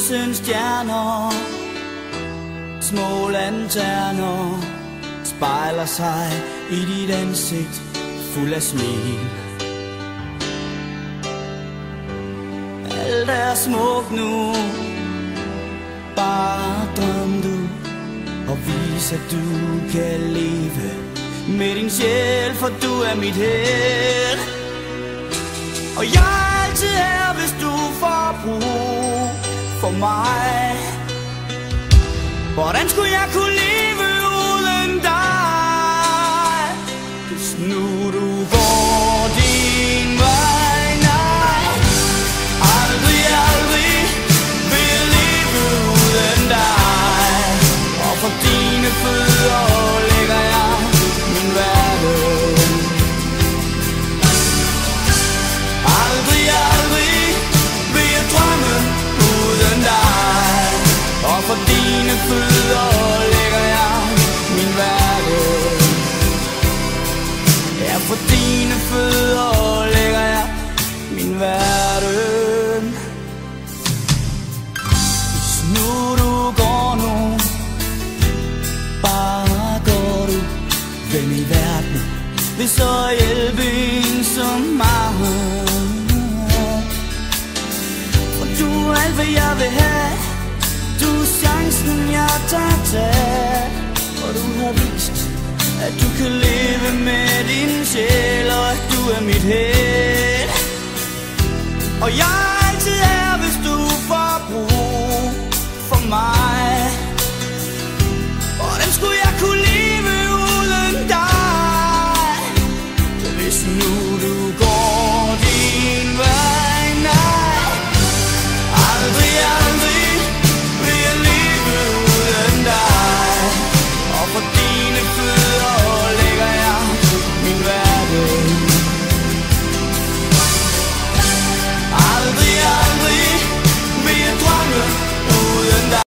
tusind stjerner, små lanterner spejler sig i dit ansigt fuld af smil. Alt er smukt nu, bare drøm du og vis at du kan leve med din sjæl, for du er mit held. Og jeg er altid her, hvis du får brug for mig. Hvordan skulle jeg kunne leve uden dig, hvis nu du går din vej? Nej, aldrig, aldrig vil jeg leve uden dig. Og for dine fødder lægger jeg min verden. Aldrig, aldrig vil jeg drømme uden dig. Og for dine fødder lægger jeg min verden. Ja, for dine fødder lægger jeg min verden. Hvis nu du går nu, bare går du, hvem i verden vil så hjælpe en som mig? For du er alt, hvad jeg vil have. Du er chancen, jeg tager tag. Og du har vist, at du kan leve med din sjæl, og at du er mit held. Og jeg er altid her,